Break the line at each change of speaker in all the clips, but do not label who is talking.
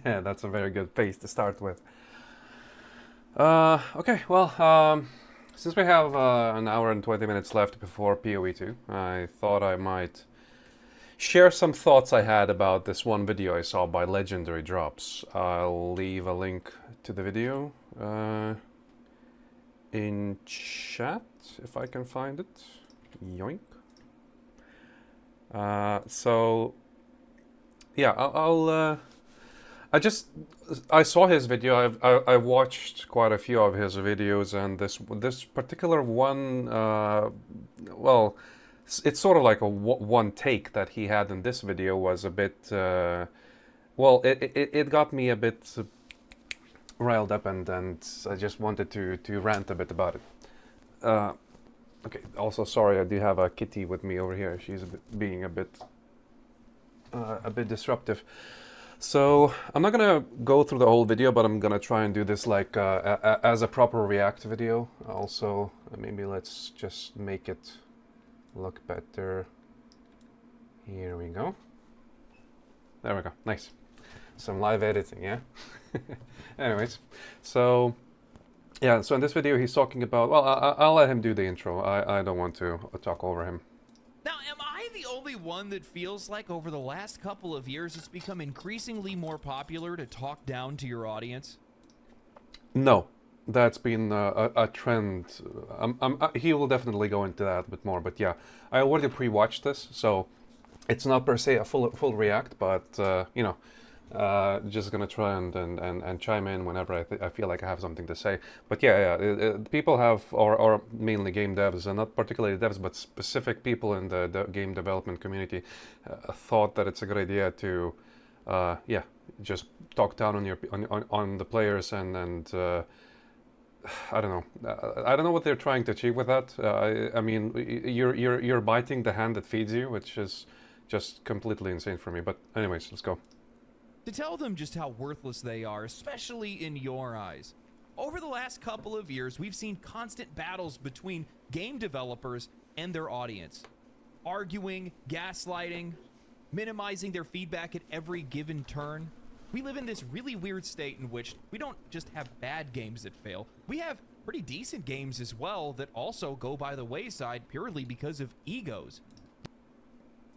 Yeah, that's a very good pace to start with. Okay, well, since we have an hour and 20 minutes left before PoE2, I thought I might share some thoughts I had about this one video I saw by Legendary Drops. I'll leave a link to the video in chat if I can find it. Yoink. So, yeah, I saw his video. I watched quite a few of his videos, and this particular one, well, it's sort of like a one take that he had in this video was a bit, well, it got me a bit riled up, and I just wanted to rant a bit about it. Okay. Also, sorry, I do have a kitty with me over here. She's being a bit disruptive. So I'm not gonna go through the whole video, but I'm gonna try and do this like as a proper React video. Also, maybe let's just make it look better. Here we go. There we go. Nice. Some live editing, yeah? Anyways, so yeah, so in this video he's talking about, well, I'll let him do the intro. I don't want to talk over him.
Now, am I the only one that feels like over the last couple of years it's become increasingly more popular to talk down to your audience?
No, that's been a trend. He will definitely go into that a bit more, but yeah, I already pre-watched this, so it's not per se a full React, but you know, just gonna try and chime in whenever I feel like I have something to say. But yeah, people have, or mainly game devs, and not particularly devs, but specific people in the game development community, thought that it's a good idea to, yeah, just talk down on on the players and I don't know. I don't know what they're trying to achieve with that. I mean, you're biting the hand that feeds you, which is just completely insane for me. But anyways, let's go.
To tell them just how worthless they are, especially in your eyes. Over the last couple of years, we've seen constant battles between game developers and their audience. Arguing, gaslighting, minimizing their feedback at every given turn. We live in this really weird state in which we don't just have bad games that fail, we have pretty decent games as well that also go by the wayside purely because of egos.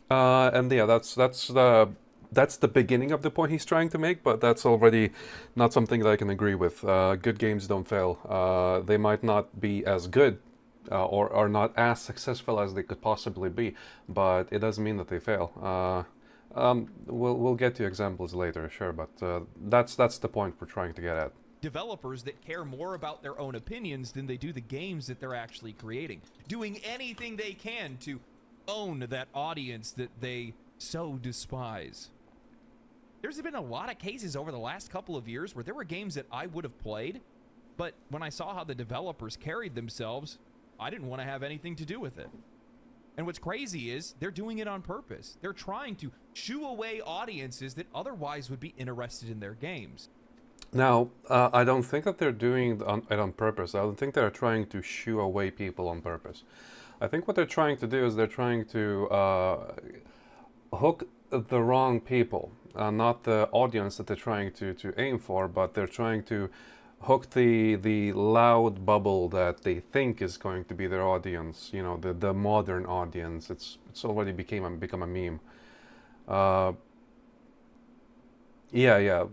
And yeah, that's the beginning of the point he's trying to make, but that's already not something that I can agree with. Good games don't fail. They might not be as good or are not as successful as they could possibly be, but it doesn't mean that they fail. We'll get to examples later, sure, but that's the point we're trying to get at.
Developers that care more about their own opinions than they do the games that they're actually creating, doing anything they can to own that audience that they so despise. There's been a lot of cases over the last couple of years where there were games that I would have played, but when I saw how the developers carried themselves, I didn't want to have anything to do with it. And what's crazy is they're doing it on purpose. They're trying to shoo away audiences that otherwise would be interested in their games.
Now, I don't think that they're doing it on purpose. I don't think they're trying to shoo away people on purpose. I think what they're trying to do is they're trying to hook the wrong people, not the audience that they're trying to aim for, but they're trying to hook the loud bubble that they think is going to be their audience. You know, the modern audience. It's already become a meme. Yeah.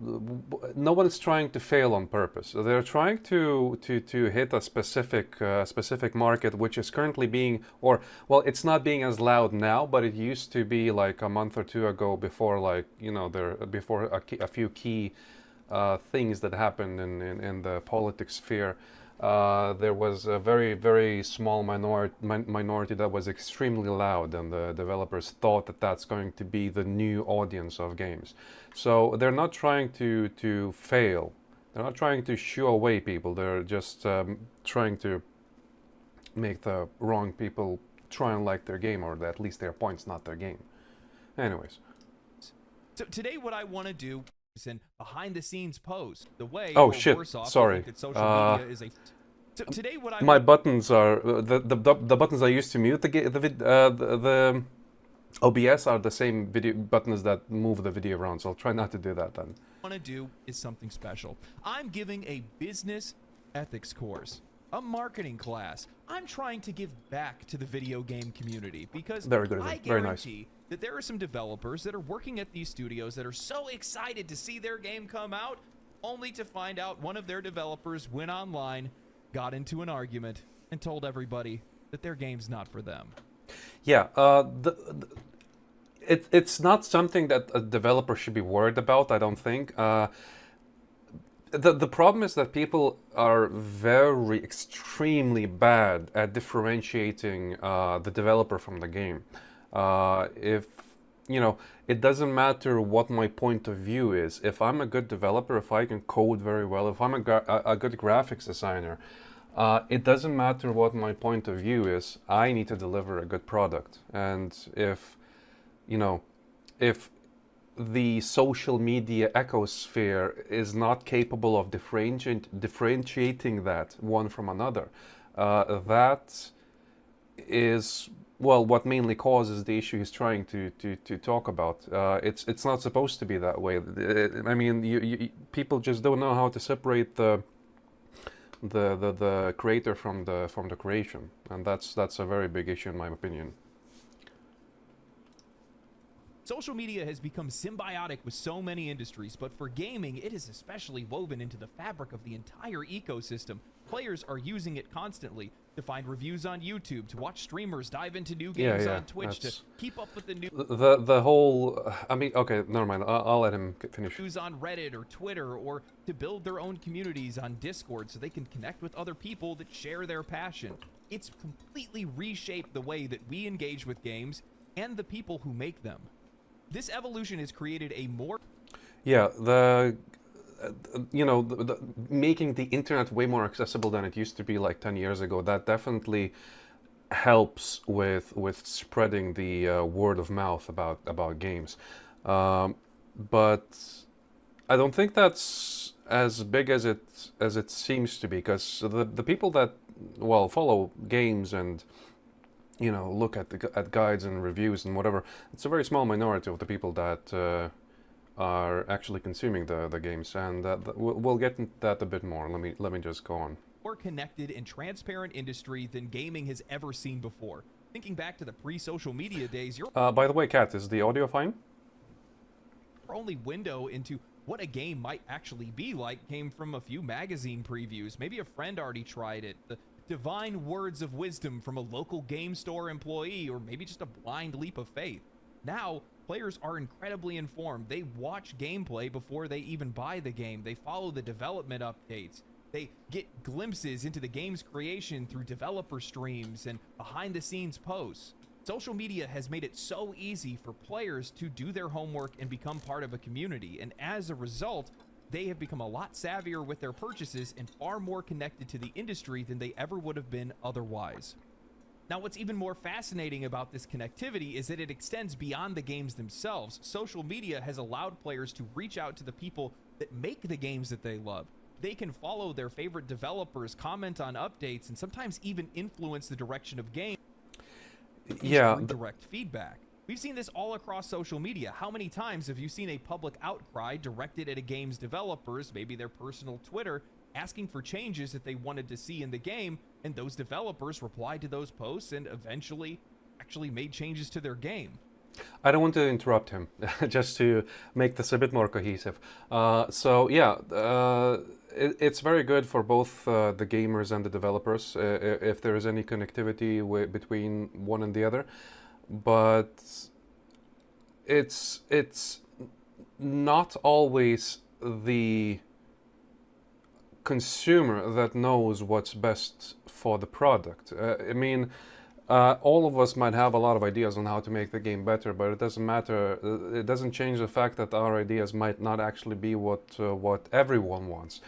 No one's trying to fail on purpose. They're trying to hit a specific market, which is currently being, or well, it's not being as loud now, but it used to be like a month or two ago, before, like, you know, before a few key things that happened in the politics sphere. There was a very small minority that was extremely loud, and the developers thought that that's going to be the new audience of games. So they're not trying to fail. They're not trying to shoo away people. They're just trying to make the wrong people try and like their game, or at least their point's not their game. Anyways.
So today what I want to do is an behind the scenes post. The way
Oh
or
shit,
worse off,
sorry.
I think that social media is a So today what I
My buttons are the buttons I used to mute the OBS are the same video buttons that move the video around, so I'll try not to do that then.
want to do is something special. I'm giving a business ethics course, a marketing class. I'm trying to give back to the video game community because
Very good of
I
him. Very nice.
guarantee that there are some developers that are working at these studios that are so excited to see their game come out, only to find out one of their developers went online, got into an argument, and told everybody that their game's not for them.
Yeah, it's not something that a developer should be worried about, I don't think. The problem is that people are very extremely bad at differentiating the developer from the game. If you know, it doesn't matter what my point of view is. If I'm a good developer, if I can code very well, if I'm a good graphics designer, it doesn't matter what my point of view is. I need to deliver a good product. And if, you know, if the social media ecosphere is not capable of differentiating that one from another, that is, well, what mainly causes the issue he's trying to talk about. It's not supposed to be that way. I mean, people just don't know how to separate the creator from the creation, and that's a very big issue in my opinion.
Social media has become symbiotic with so many industries, but for gaming, it is especially woven into the fabric of the entire ecosystem. Players are using it constantly to find reviews on YouTube, to watch streamers dive into new games on Twitch, to keep up with the new
the whole. I mean, okay, never mind. I'll let him finish.
News on Reddit or Twitter, or to build their own communities on Discord so they can connect with other people that share their passion. It's completely reshaped the way that we engage with games and the people who make them. This evolution has created a more...
Yeah, making the internet way more accessible than it used to be like 10 years ago, that definitely helps with spreading the word of mouth about games. But I don't think that's as big as it seems to be, because the people that, well, follow games and look at guides and reviews and whatever, it's a very small minority of the people that are actually consuming the games, and we'll get into that a bit more. Let me just go on.
More connected and transparent industry than gaming has ever seen before. Thinking back to the pre-social media days, your
by the way, Kat, is the audio fine?
only window into what a game might actually be like came from a few magazine previews. Maybe a friend already tried it. The divine words of wisdom from a local game store employee, or maybe just a blind leap of faith. Now, players are incredibly informed. They watch gameplay before they even buy the game. They follow the development updates. They get glimpses into the game's creation through developer streams and behind-the-scenes posts. Social media has made it so easy for players to do their homework and become part of a community, and as a result, they have become a lot savvier with their purchases and far more connected to the industry than they ever would have been otherwise. Now, what's even more fascinating about this connectivity is that it extends beyond the games themselves. Social media has allowed players to reach out to the people that make the games that they love. They can follow their favorite developers, comment on updates, and sometimes even influence the direction of games.
Yeah.
Direct feedback. We've seen this all across social media. How many times have you seen a public outcry directed at a game's developers, maybe their personal Twitter, asking for changes that they wanted to see in the game, and those developers replied to those posts and eventually actually made changes to their game?
I don't want to interrupt him, just to make this a bit more cohesive. It's very good for both the gamers and the developers if there is any connectivity between one and the other. But it's not always the consumer that knows what's best for the product. All of us might have a lot of ideas on how to make the game better, but it doesn't matter. It doesn't change the fact that our ideas might not actually be what everyone wants.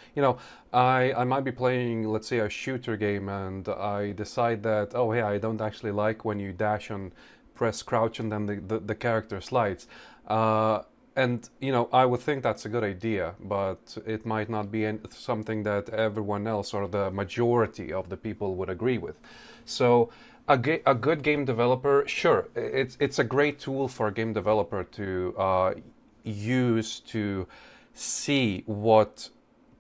I might be playing, let's say, a shooter game, and I decide that, oh yeah, I don't actually like when you dash and press crouch and then the character slides. And I would think that's a good idea, but it might not be something that everyone else or the majority of the people would agree with. So a good game developer, sure, it's a great tool for a game developer to use to see what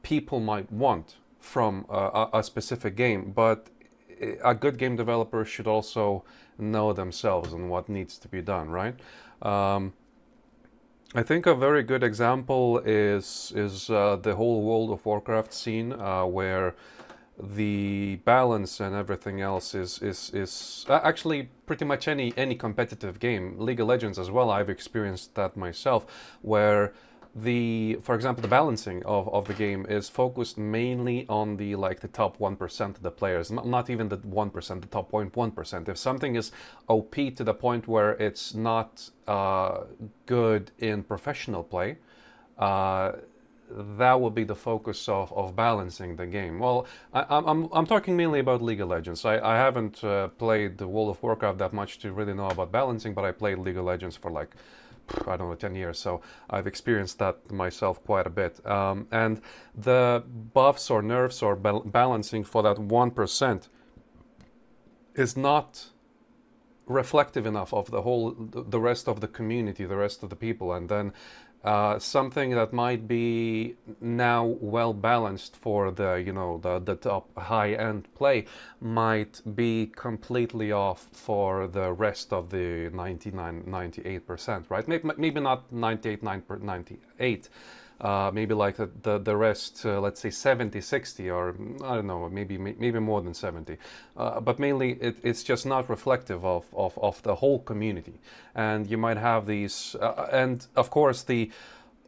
people might want from a specific game, but a good game developer should also know themselves and what needs to be done, right? Um, I think a very good example is the whole World of Warcraft scene, where the balance and everything else is actually pretty much any competitive game. League of Legends as well. I've experienced that myself, where for example, the balancing of the game is focused mainly on the top 1% of the players, not even the 1%, the top 0.1%. If something is OP to the point where it's not good in professional play, that would be the focus of balancing the game. Well, I'm talking mainly about League of Legends. I haven't played the World of Warcraft that much to really know about balancing, but I played League of Legends for like, I don't know, 10 years, so I've experienced that myself quite a bit. And the buffs or nerfs or balancing for that 1% is not reflective enough of the rest of the community, the rest of the people, and then something that might be now well balanced for the top high end play might be completely off for the rest of the 98%, right? Maybe not 98, maybe like the rest, let's say 70, 60, or I don't know, maybe more than 70. But mainly it's just not reflective of the whole community. And you might have these, and of course the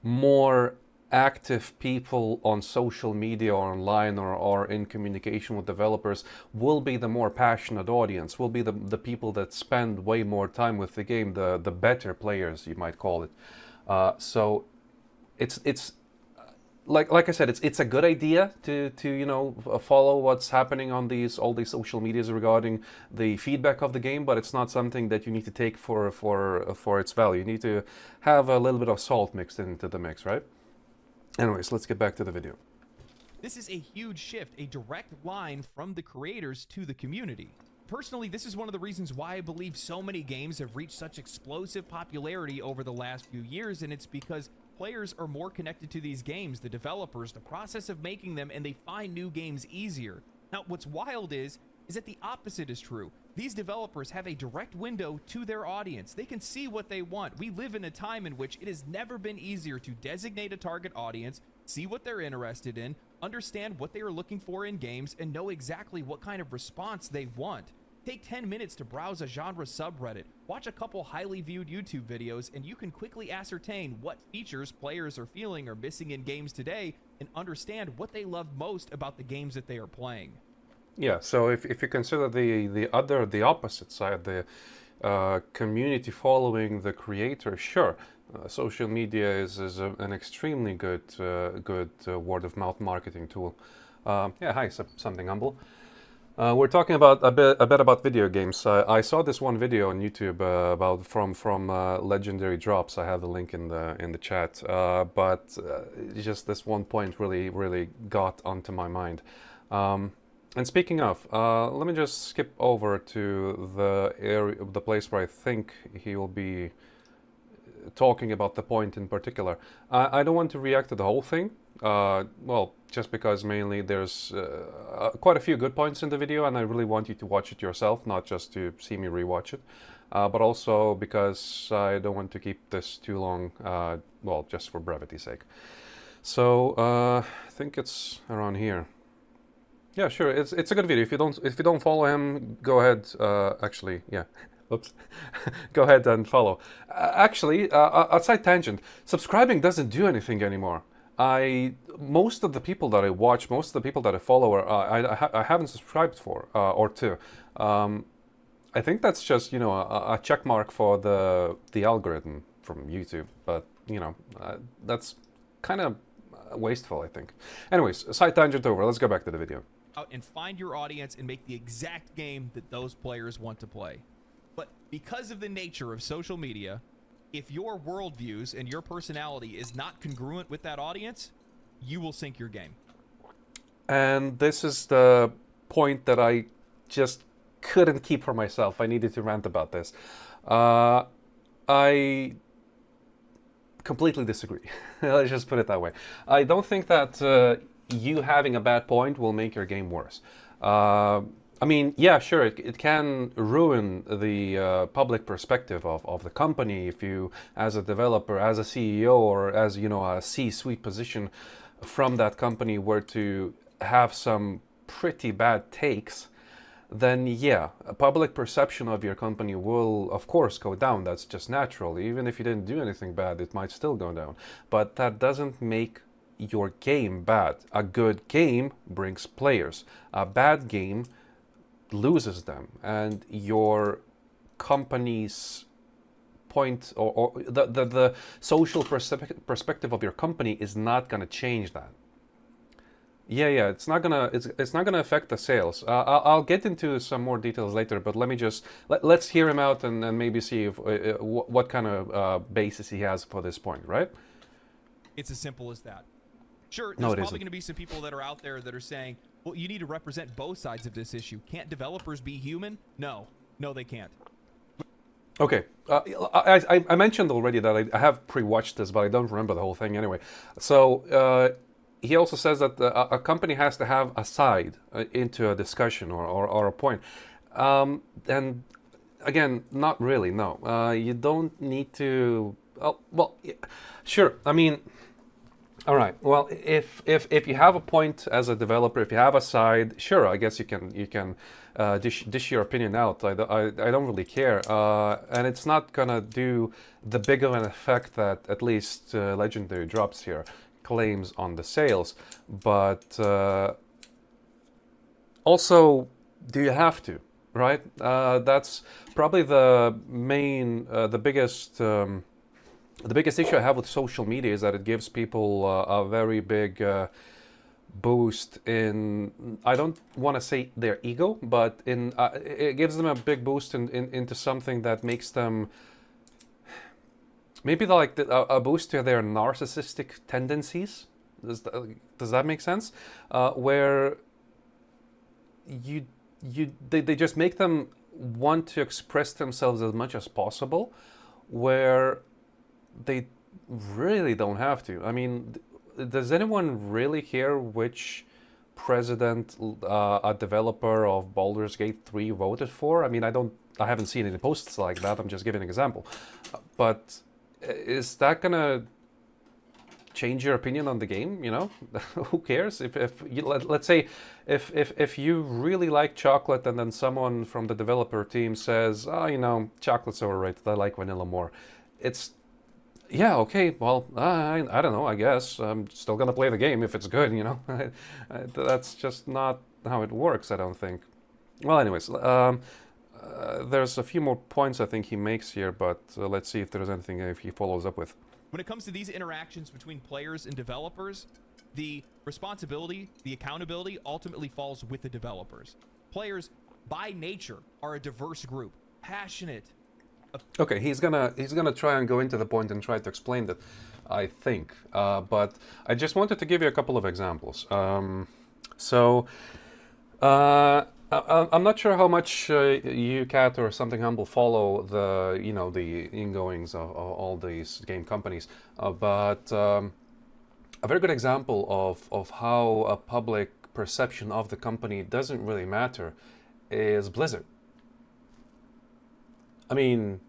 more active people on social media or online or in communication with developers will be the more passionate audience, will be the people that spend way more time with the game, the better players, you might call it. So it's like I said, it's a good idea to follow what's happening on all these social medias regarding the feedback of the game, but it's not something that you need to take for its value. You need to have a little bit of salt mixed into the mix, right? Anyways, let's get back to the video.
This is a huge shift, a direct line from the creators to the community. Personally, this is one of the reasons why I believe so many games have reached such explosive popularity over the last few years, and it's because players are more connected to these games, the developers, the process of making them, and they find new games easier. Now, what's wild is that the opposite is true. These developers have a direct window to their audience. They can see what they want. We live in a time in which it has never been easier to designate a target audience, see what they're interested in, understand what they are looking for in games, and know exactly what kind of response they want. Take 10 minutes to browse a genre subreddit, watch a couple highly viewed YouTube videos, and you can quickly ascertain what features players are feeling or missing in games today and understand what they love most about the games that they are playing.
Yeah, so if you consider the opposite side, the community following the creator, sure, social media is an extremely good word of mouth marketing tool. Yeah, hi, something humble. We're talking about a bit about video games. I saw this one video on YouTube about from Legendary Drops. I have the link in the chat. But just this one point really got onto my mind. And speaking of, let me just skip over to the place where I think he will be talking about the point in particular. I don't want to react to the whole thing. Well, just because mainly there's quite a few good points in the video, and I really want you to watch it yourself, not just to see me rewatch it, but also because I don't want to keep this too long, well, just for brevity's sake. So I think it's around here. Yeah, sure. It's a good video. If you don't follow him, go ahead. Actually, yeah. Oops. Go ahead and follow. Actually, a side tangent. Subscribing doesn't do anything anymore. Most of the people that I watch, most of the people that I follow, I haven't subscribed for or to. I think that's just a check mark for the algorithm from YouTube. But that's kind of wasteful, I think. Anyways, side tangent over. Let's go back to the video.
Out and find your audience and make the exact game that those players want to play. But because of the nature of social media, if your worldviews and your personality is not congruent with that audience, you will sink your game.
And this is the point that I just couldn't keep for myself. I needed to rant about this. I completely disagree. Let's just put it that way. I don't think that you having a bad point will make your game worse. I mean, yeah, sure, it can ruin the public perspective of the company if you, as a developer, as a CEO, or as, you know, a C-suite position from that company were to have some pretty bad takes, then yeah, a public perception of your company will, of course, go down. That's just natural. Even if you didn't do anything bad, it might still go down. But that doesn't make your game bad. A good game brings players. A bad game loses them. And your company's point, or the social perspective of your company is not going to change that. Yeah, it's not gonna affect the sales. I'll get into some more details later, but let me just let's hear him out and maybe see if what kind of basis he has for this point, right?
It's as simple as that. Sure,
No,
there's
it
probably
isn't.
going to be some people that are out there that are saying, well, you need to represent both sides of this issue. Can't developers be human? No, they can't.
Okay, I mentioned already that I have pre-watched this, but I don't remember the whole thing anyway. So he also says that a company has to have a side into a discussion or a point. And again, not really, no. You don't need to. Oh, well, sure. I mean, all right. Well, if you have a point as a developer, if you have a side, sure. I guess you can dish your opinion out. I don't really care, and it's not gonna do the big of an effect that at least Legendary Drops here claims on the sales. But also, do you have to? Right? That's probably the main, the biggest issue I have with social media is that it gives people a very big boost in, I don't want to say their ego, but in it gives them a big boost into something that makes them maybe like a boost to their narcissistic tendencies. Does that make sense? Where they just make them want to express themselves as much as possible, where they really don't have to. I mean, does anyone really care which president a developer of Baldur's Gate 3 voted for? I mean, I haven't seen any posts like that. I'm just giving an example. But is that gonna change your opinion on the game? You know, who cares? If you, let's say if you really like chocolate and then someone from the developer team says, oh, you know, chocolate's overrated, I like vanilla more. It's, yeah, okay, well, I don't know, I guess. I'm still gonna play the game if it's good, you know? That's just not how it works, I don't think. Well, anyways, there's a few more points I think he makes here, but let's see if there's anything if he follows up with.
When it comes to these interactions between players and developers, the responsibility, the accountability ultimately falls with the developers. Players, by nature, are a diverse group, passionate.
Okay, he's gonna try and go into the point and try to explain that, I think. But I just wanted to give you a couple of examples. So I'm not sure how much you, Kat, or Something Humble follow the the ingoings of all these game companies, but a very good example of how a public perception of the company doesn't really matter is Blizzard. I mean,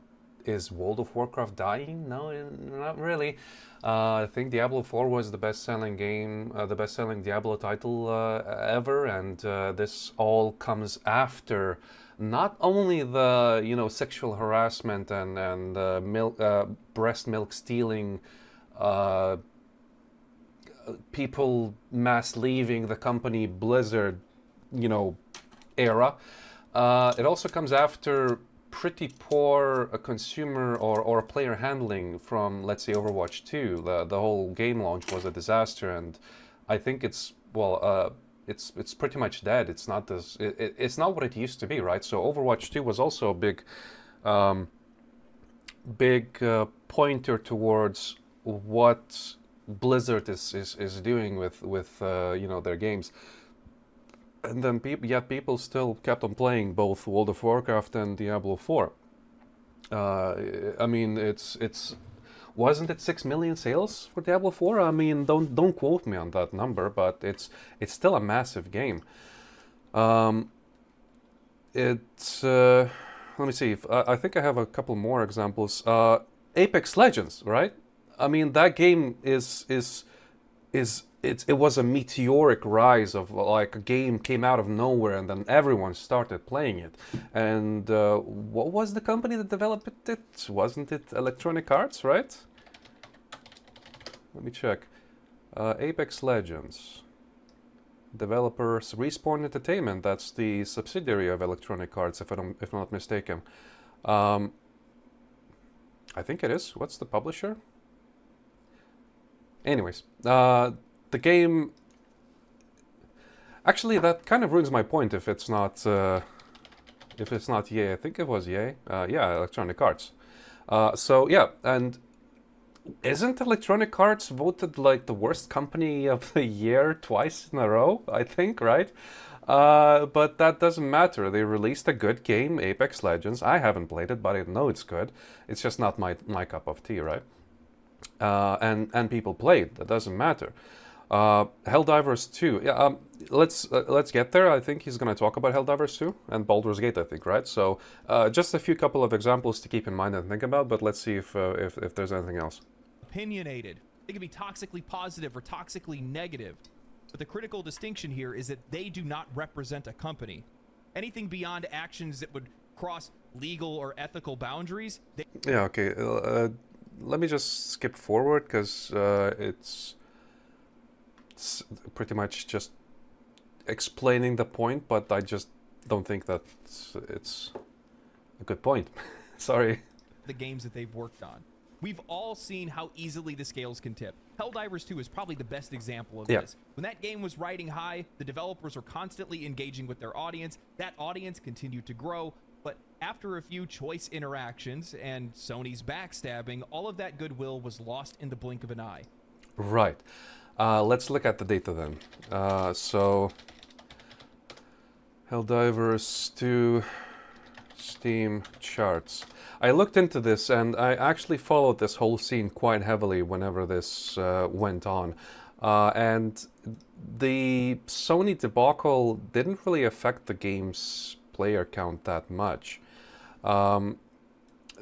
is World of Warcraft dying? No, not really. I think Diablo 4 was the best-selling game, the best-selling Diablo title ever, and this all comes after not only the sexual harassment and breast milk stealing, people mass leaving the company Blizzard, era. It also comes after pretty poor consumer or player handling from, let's say, Overwatch 2. The whole game launch was a disaster, and I think it's pretty much dead. It's not this. It's not what it used to be, right? So Overwatch 2 was also a big pointer towards what Blizzard is doing with their games. And then people still kept on playing both World of Warcraft and Diablo 4. I mean, it's wasn't it 6 million sales for Diablo 4? I mean, don't quote me on that number, but it's still a massive game. It's let me see. If, I think I have a couple more examples. Apex Legends, right? I mean, that game it was a meteoric rise of like a game came out of nowhere and then everyone started playing it. And what was the company that developed it? Wasn't it Electronic Arts, right? Let me check. Apex Legends. Developers Respawn Entertainment. That's the subsidiary of Electronic Arts, if I'm not mistaken. I think it is. What's the publisher? Anyways, the game. Actually, that kind of ruins my point if it's not EA. I think it was EA. Yeah, Electronic Arts. So yeah, and isn't Electronic Arts voted like the worst company of the year twice in a row? I think, right? But that doesn't matter. They released a good game, Apex Legends. I haven't played it, but I know it's good. It's just not my cup of tea, right? And people played. That doesn't matter. Helldivers 2. Yeah, let's get there. I think he's going to talk about Helldivers 2 and Baldur's Gate, I think, right? So just a few couple of examples to keep in mind and think about, but let's see if there's anything else.
Opinionated. They can be toxically positive or toxically negative. But the critical distinction here is that they do not represent a company. Anything beyond actions that would cross legal or ethical boundaries.
Yeah, okay. Let me just skip forward because it's pretty much just explaining the point, but I just don't think that it's a good point. Sorry.
The games that they've worked on. We've all seen how easily the scales can tip. Helldivers 2 is probably the best example of this. When that game was riding high, the developers were constantly engaging with their audience. That audience continued to grow, but after a few choice interactions and Sony's backstabbing, all of that goodwill was lost in the blink of an eye.
Right. Let's look at the data then. So, Helldivers 2 Steam charts. I looked into this and I actually followed this whole scene quite heavily whenever this went on. And the Sony debacle didn't really affect the game's player count that much.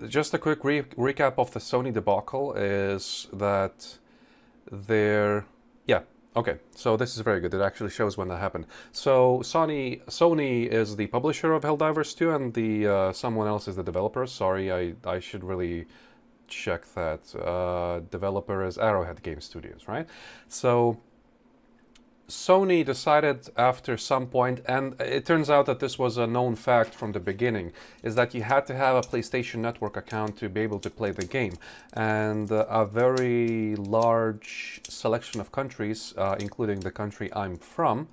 Just a quick recap of the Sony debacle is that okay, so this is very good. It actually shows when that happened. So Sony is the publisher of Helldivers 2 and the someone else is the developer. Sorry, I should really check that. Developer is Arrowhead Game Studios, right? So Sony decided after some point, and it turns out that this was a known fact from the beginning, is that you had to have a PlayStation Network account to be able to play the game. And a very large selection of countries, including the country I'm from,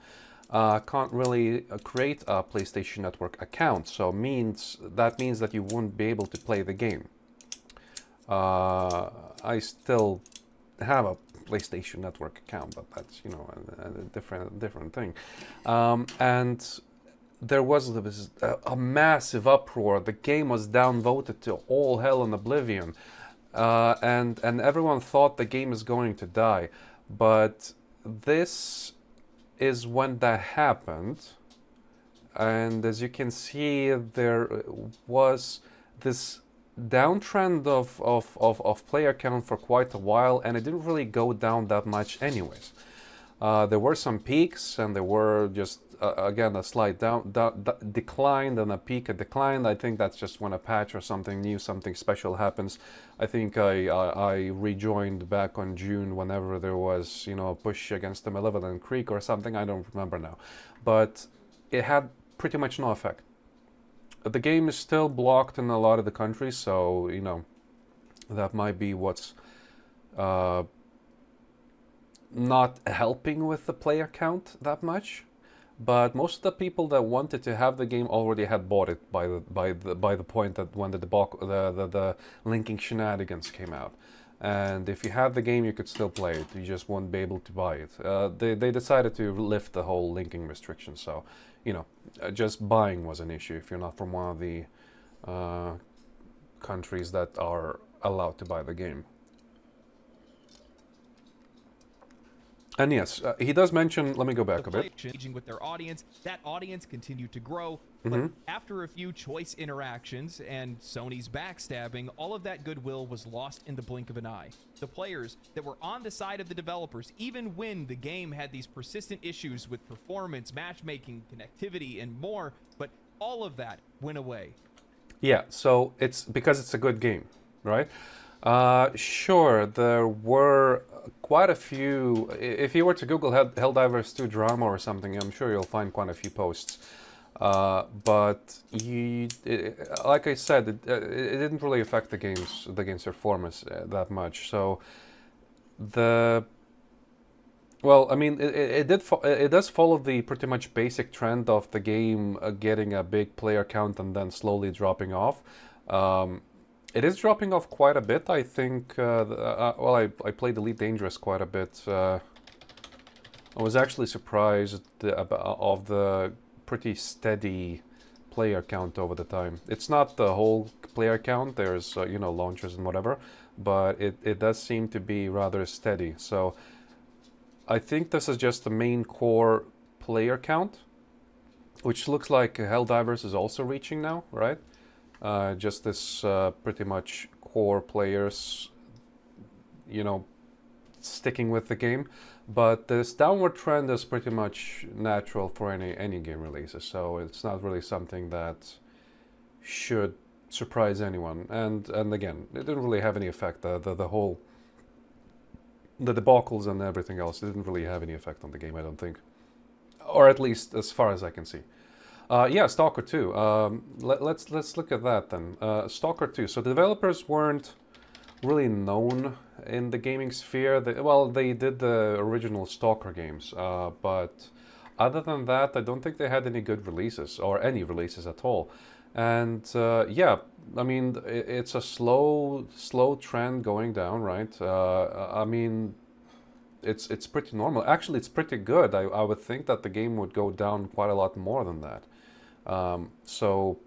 can't really create a PlayStation Network account. So that means that you won't be able to play the game. I still have a PlayStation Network account, but that's a different thing. And there was a massive uproar. The game was downvoted to all hell and oblivion, and everyone thought the game is going to die. But this is when that happened, and as you can see, there was this downtrend of player count for quite a while, and it didn't really go down that much anyways. There were some peaks, and there were just again a slight decline, then a peak, a decline. I think that's just when a patch or something new, something special happens. I think I rejoined back on June whenever there was a push against the Malevolent Creek or something. I don't remember now, but it had pretty much no effect. The game is still blocked in a lot of the countries, so that might be what's not helping with the player count that much. But most of the people that wanted to have the game already had bought it by the point that when the linking shenanigans came out. And if you had the game, you could still play it. You just won't be able to buy it. They decided to lift the whole linking restriction, so just buying was an issue if you're not from one of the countries that are allowed to buy the game. And yes, he does mention. Let me go
The
back a
player
bit.
engaging with their audience, that audience continued to grow. But
Hmm.
after a few choice interactions and Sony's backstabbing, all of that goodwill was lost in the blink of an eye. The players that were on the side of the developers, even when the game had these persistent issues with performance, matchmaking, connectivity, and more, but all of that went away.
Yeah, so it's because it's a good game, right? Sure, there were quite a few. If you were to Google Helldivers 2 drama or something, I'm sure you'll find quite a few posts. But like I said, it didn't really affect the game's performance that much. So the well, I mean, it does follow the pretty much basic trend of the game getting a big player count and then slowly dropping off. Um, it is dropping off quite a bit, I think. Well, I played Elite Dangerous quite a bit. I was actually surprised of the pretty steady player count over the time. It's not the whole player count. There's launchers and whatever, but it does seem to be rather steady. So I think this is just the main core player count, which looks like Helldivers is also reaching now, right? Just this pretty much core players, you know, sticking with the game. But this downward trend is pretty much natural for any game releases, so it's not really something that should surprise anyone. And again, it didn't really have any effect. The whole the debacles and everything else didn't really have any effect on the game, I don't think, or at least as far as I can see. Yeah, Stalker 2. Let's look at that then. Stalker 2. So the developers weren't really known in the gaming sphere. They did the original Stalker games, but other than that, I don't think they had any good releases or any releases at all. And yeah, I mean, it's a slow trend going down, right? I mean, it's pretty normal. Actually, it's pretty good. I would think that the game would go down quite a lot more than that. So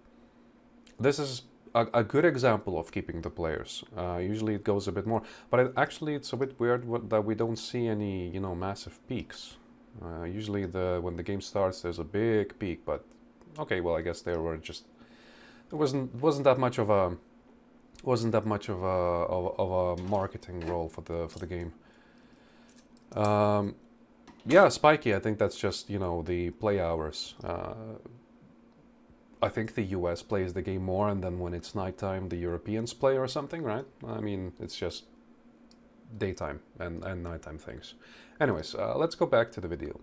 this is a good example of keeping the players. Usually it goes a bit more, but actually it's a bit weird that we don't see any massive peaks. Usually when the game starts, there's a big peak, but okay, well I guess there wasn't that much of a marketing role for the game. Yeah, spiky. I think that's just the play hours. I think the US plays the game more, and then when it's nighttime, the Europeans play or something, right? I mean, it's just daytime and nighttime things. Anyways, let's go back to the video.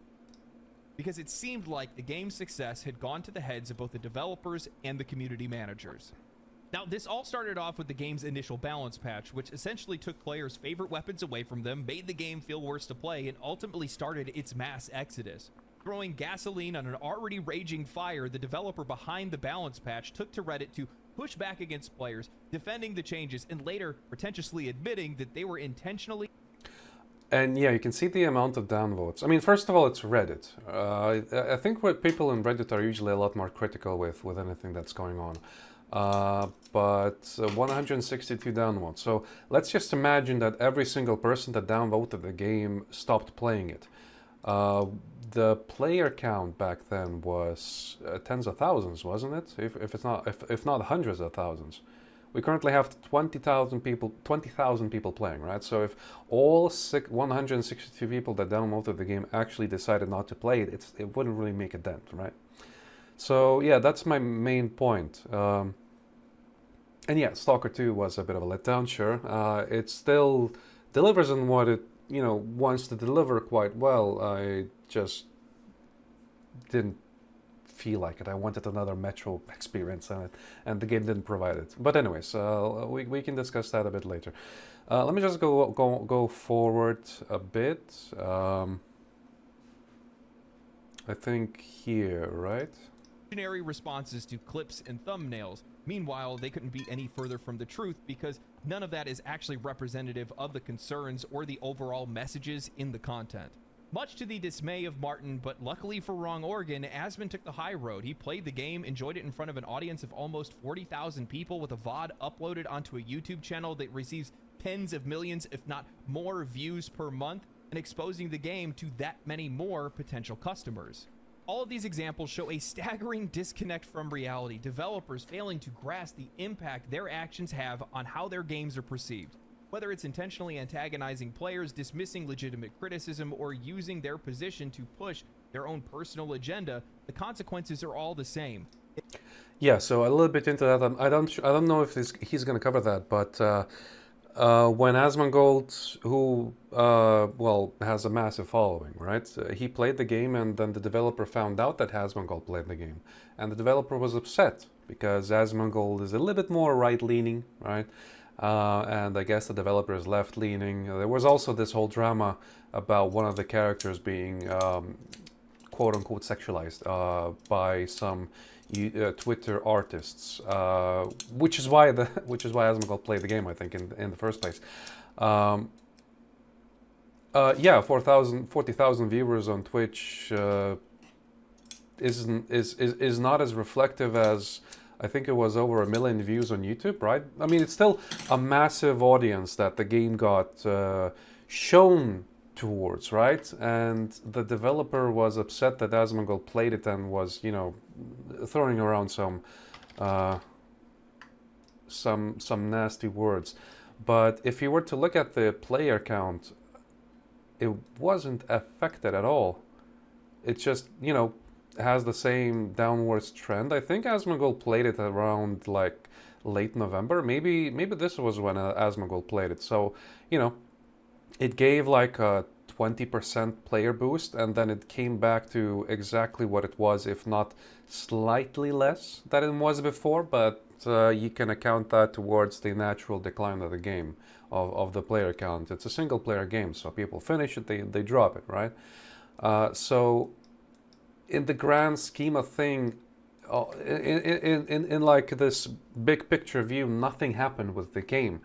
Because it seemed like the game's success had gone to the heads of both the developers and the community managers. Now, this all started off with the game's initial balance patch, which essentially took players' favorite weapons away from them, made the game feel worse to play, and ultimately started its mass exodus. Throwing gasoline on an already raging fire, the developer behind the balance patch took to Reddit to push back against players, defending the changes, and later pretentiously admitting that they were intentionally...
And yeah, you can see the amount of downvotes. I mean, first of all, it's Reddit. I think what people in Reddit are usually a lot more critical with anything that's going on. But 162 downvotes. So let's just imagine that every single person that downvoted the game stopped playing it. The player count back then was tens of thousands, wasn't it? If not hundreds of thousands. We currently have 20,000 people playing, right? So if all 162 people that downloaded the game actually decided not to play it, it wouldn't really make a dent, right? So yeah, that's my main point. And yeah, Stalker 2 was a bit of a letdown, sure. It still delivers on what it wants to deliver quite well. I just didn't feel like it. I wanted another Metro experience, and the game didn't provide it. But anyways, we can discuss that a bit later. Let me just go forward a bit. I think here, right?
Responses to clips and thumbnails. Meanwhile, they couldn't be any further from the truth because none of that is actually representative of the concerns or the overall messages in the content. Much to the dismay of Martin, but luckily for Wrong Organ, Asmon took the high road. He played the game, enjoyed it in front of an audience of almost 40,000 people with a VOD uploaded onto a YouTube channel that receives tens of millions, if not more, views per month. and exposing the game to that many more potential customers. All of these examples show a staggering disconnect from reality, developers failing to grasp the impact their actions have on how their games are perceived. Whether it's intentionally antagonizing players, dismissing legitimate criticism, or using their position to push their own personal agenda, the consequences are all the same.
Yeah, so a little bit into that. I don't know if he's going to cover that, but when Asmongold, who well has a massive following, right? He played the game, and then the developer found out that Asmongold played the game, and the developer was upset because Asmongold is a little bit more right-leaning, right? And I guess the developer is left-leaning. There was also this whole drama about one of the characters being quote-unquote sexualized by some Twitter artists, which is why Asmongold played the game, I think, in the first place. Yeah, 40,000 viewers on Twitch is not as reflective as I think it was over 1 million views on YouTube, right? I mean, it's still a massive audience that the game got shown towards, right? And the developer was upset that Asmongold played it and was, you know, throwing around some nasty words. But if you were to look at the player count, it wasn't affected at all. It just, you know, has the same downwards trend. I think Asmongold played it around like late November. Maybe this was when Asmongold played it. So, you know, it gave like a 20% player boost, and then it came back to exactly what it was, if not slightly less than it was before. But you can account that towards the natural decline of the game, of the player count. It's a single player game, so people finish it, they drop it, right? So in the grand scheme of thing, in like this big picture view, nothing happened with the game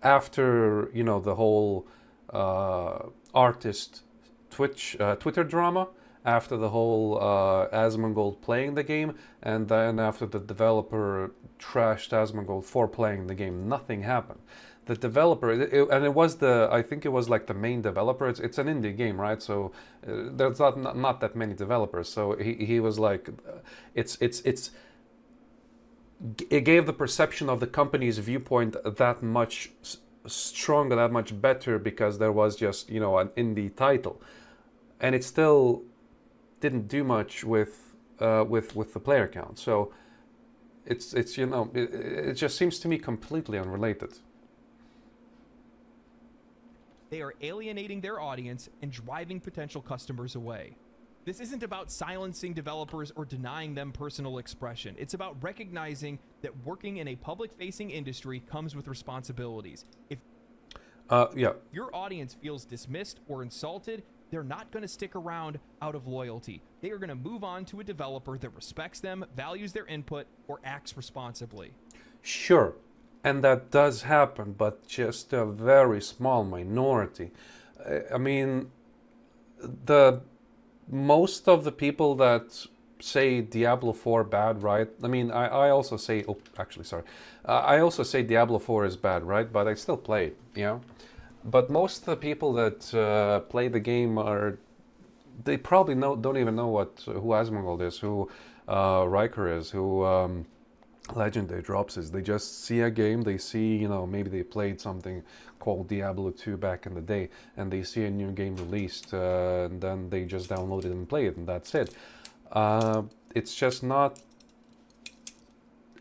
after, you know, the whole artist Twitter drama, after the whole Asmongold playing the game, and then after the developer trashed Asmongold for playing the game. Nothing happened. The developer, and it was I think it was like the main developer. It's an indie game, right? So there's not that many developers. So he was like, it gave the perception of the company's viewpoint that much stronger, that much better, because there was just, you know, an indie title, and it still didn't do much with the player count. So it's you know, it just seems to me completely unrelated.
They are alienating their audience and driving potential customers away. This isn't about silencing developers or denying them personal expression. It's about recognizing that working in a public-facing industry comes with responsibilities. If
Yeah.
your audience feels dismissed or insulted, they're not going to stick around out of loyalty. They are going to move on to a developer that respects them, values their input, or acts responsibly.
Sure, and that does happen, but just a very small minority. I mean, the most of the people that say Diablo 4 bad, right? I mean, I also say, oh, actually, sorry. I also say Diablo 4 is bad, right? But I still play it, you know? But most of the people that play the game they probably don't even know who Asmongold is, who Riker is, who Legendary Drops is. They just see a game, they see, you know, maybe they played something called Diablo 2 back in the day, and they see a new game released, and then they just download it and play it, and that's it. It's just not.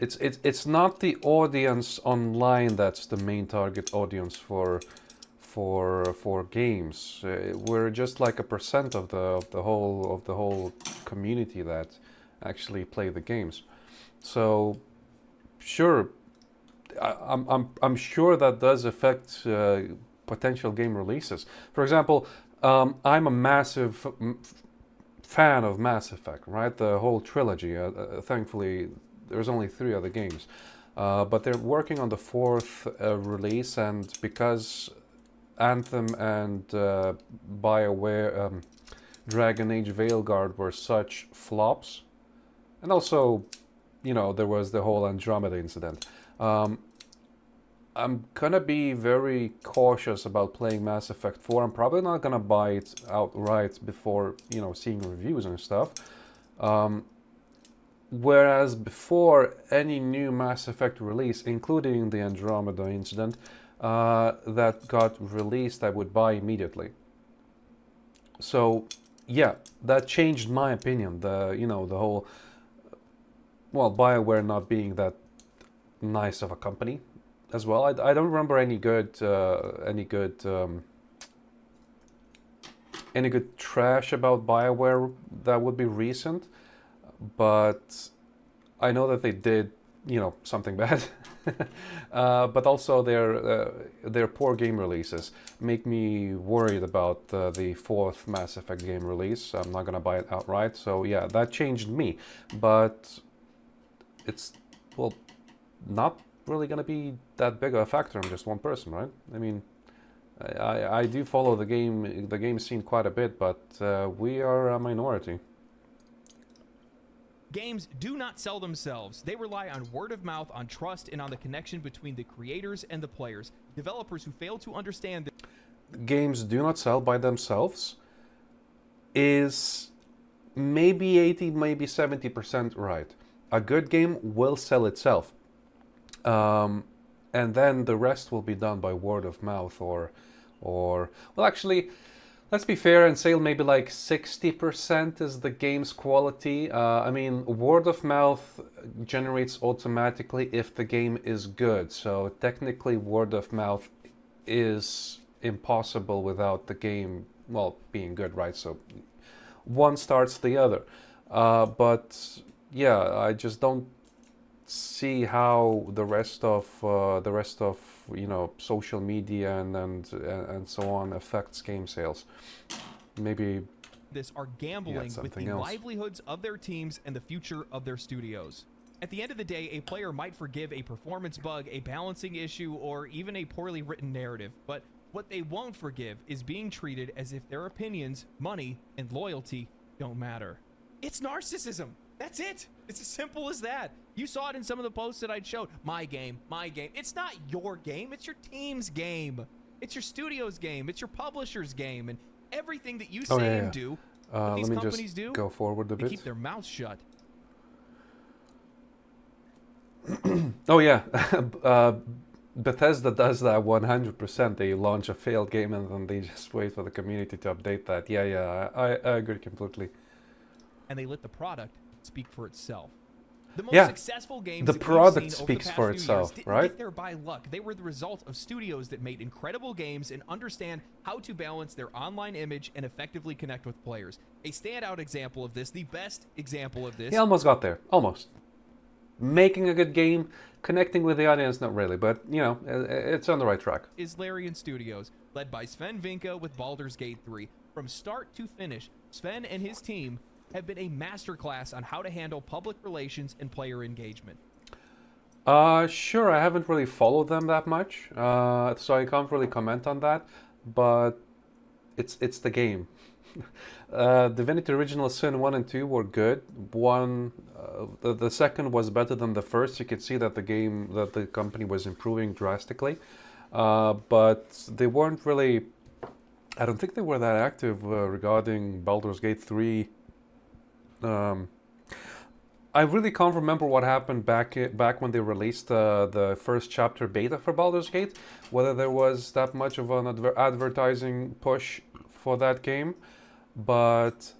It's not the audience online that's the main target audience for games. We're just like 1% of the whole community that actually play the games. So sure, I'm sure that does affect potential game releases. For example, I'm a massive fan of Mass Effect, right? The whole trilogy. Thankfully, there's only 3 other games, but they're working on the 4th release, and because Anthem and BioWare Dragon Age Veilguard were such flops, and also, you know, there was the whole Andromeda incident. I'm gonna be very cautious about playing Mass Effect 4. I'm probably not gonna buy it outright before, seeing reviews and stuff. Whereas before any new Mass Effect release, including the Andromeda incident, that got released, I would buy immediately. So, yeah, that changed my opinion. The whole, well, BioWare not being that nice of a company as well. I don't remember any good trash about BioWare that would be recent, but I know that they did, something bad. But also their poor game releases make me worried about the fourth Mass Effect game release. I'm not gonna buy it outright. So yeah, that changed me. But it's, well, not really gonna be that big of a factor. I'm just one person, right? I mean, I do follow the game scene quite a bit, but we are a minority.
Games do not sell themselves. They rely on word of mouth, on trust, and on the connection between the creators and the players. Developers who fail to understand that
Games do not sell by themselves is maybe 80, maybe 70% right. A good game will sell itself. And then the rest will be done by word of mouth or well, actually, let's be fair and say maybe like 60% is the game's quality. I mean, word of mouth generates automatically if the game is good. So technically, word of mouth is impossible without the game, well, being good, right? So one starts the other. But yeah, I just don't see how the rest of social media and so on affects game sales. Maybe
this are gambling with the
else.
livelihoods of their teams and the future of their studios. At the end of the day, a player might forgive a performance bug, a balancing issue, or even a poorly written narrative, but what they won't forgive is being treated as if their opinions, money, and loyalty don't matter. It's narcissism. That's it. It's as simple as that. You saw it in some of the posts that I showed. My game, my game. It's not your game. It's your team's game. It's your studio's game. It's your publisher's game. And everything that you say and do, what these
let me
companies
just
do,
go forward a
they
bit.
keep their mouths shut.
Oh yeah, Bethesda does that 100%. They launch a failed game and then they just wait for the community to update that. Yeah, I agree completely.
And they let the product speak for itself. The most
Yeah,
successful games
the
that
product
we've seen
speaks
over the
for
past few years
itself,
didn't
right?
get there by luck. They were the result of studios that made incredible games and understand how to balance their online image and effectively connect with players. A standout example of this, the best example of this,
He almost got there. Almost. Making a good game, connecting with the audience, not really, but it's on the right track.
is Larian Studios, led by Sven Vinka with Baldur's Gate 3. From start to finish, Sven and his team have been a masterclass on how to handle public relations and player engagement.
Sure, I haven't really followed them that much, so I can't really comment on that, but it's the game. Divinity Original Sin 1 and 2 were good. The second was better than the first. You could see that the company was improving drastically, but they weren't really. I don't think they were that active regarding Baldur's Gate 3. I really can't remember what happened back when they released the first chapter beta for Baldur's Gate. Whether there was that much of an advertising push for that game, but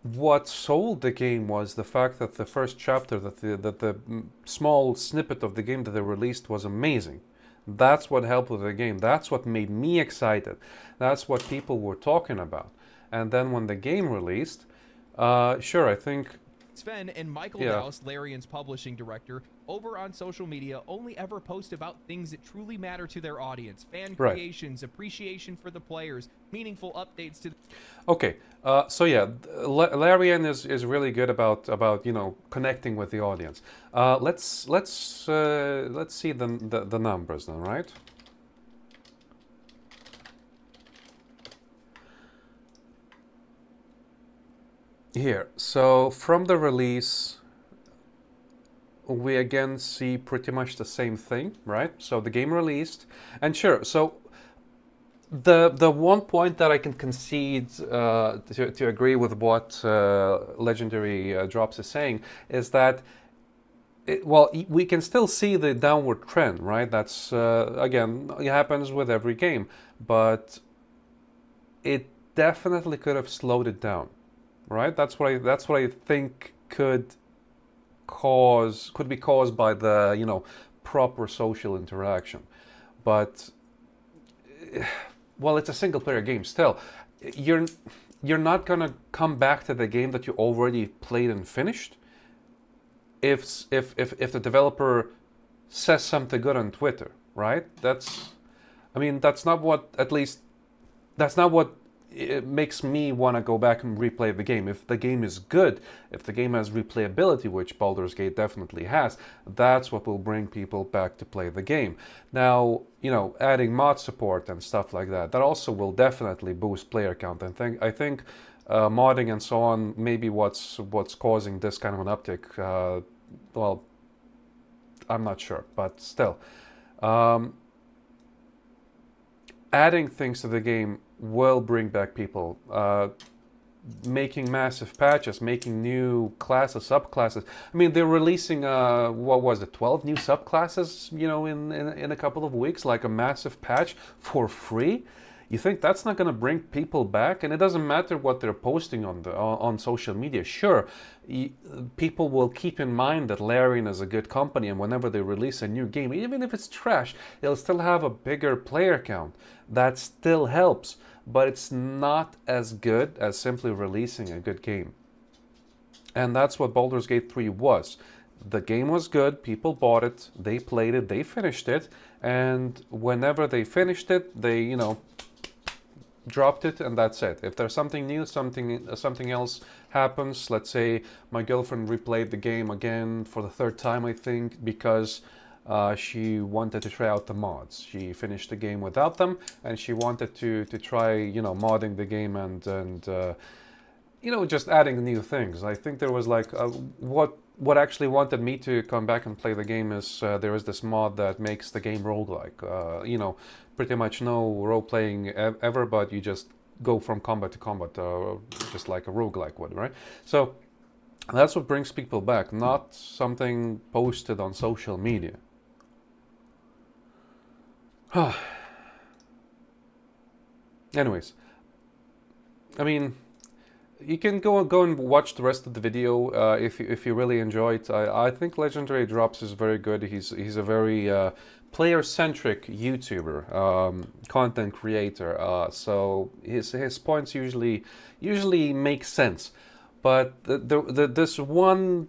what sold the game was the fact that the first chapter, that the small snippet of the game that they released was amazing. That's what helped with the game. That's what made me excited. That's what people were talking about. And then when the game released, sure, I think
Sven and Michael Dowse, Larian's publishing director, over on social media only ever post about things that truly matter to their audience. Fan creations, appreciation for the players, meaningful updates to...
Okay, so yeah, Larian is really good about connecting with the audience. Let's see the numbers then, right? Here, so from the release, we again see pretty much the same thing, right? So the game released, and sure, so the one point that I can concede to agree with what Legendary Drops is saying is that we can still see the downward trend, right? That's again, it happens with every game, but it definitely could have slowed it down, right? That's what I think could be caused by the proper social interaction, but well, it's a single player game still. You're you're not gonna come back to the game that you already played and finished if the developer says something good on Twitter, right? I mean, that's not what, at least, that's not what it makes me want to go back and replay the game. If the game is good, if the game has replayability, which Baldur's Gate definitely has, that's what will bring people back to play the game. Now, adding mod support and stuff like that, that also will definitely boost player count. I think modding and so on, maybe what's causing this kind of an uptick. Well, I'm not sure, but still. Adding things to the game will bring back people. Making massive patches, making new classes, subclasses. I mean, they're releasing, what was it, 12 new subclasses, in a couple of weeks, like a massive patch for free. You think that's not going to bring people back? And it doesn't matter what they're posting on social media. Sure, people will keep in mind that Larian is a good company, and whenever they release a new game, even if it's trash, it'll still have a bigger player count. That still helps, but it's not as good as simply releasing a good game. And that's what Baldur's Gate 3 was. The game was good, people bought it, they played it, they finished it, and whenever they finished it, they, dropped it, and that's it. If there's something new, something else happens, let's say my girlfriend replayed the game again for the third time, I think, because she wanted to try out the mods. She finished the game without them, and she wanted to try, modding the game and just adding new things. I think there was like what actually wanted me to come back and play the game is there is this mod that makes the game roguelike. Pretty much no role playing ever, but you just go from combat to combat, just like a roguelike would, right? So that's what brings people back, not something posted on social media. Anyways, I mean, you can go and watch the rest of the video if you really enjoy it. I think Legendary Drops is very good. He's a very player-centric YouTuber, content creator. So his points usually make sense. But this one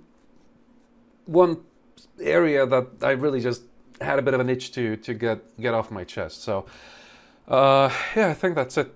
area that I really just had a bit of an itch to get off my chest. So yeah, I think that's it.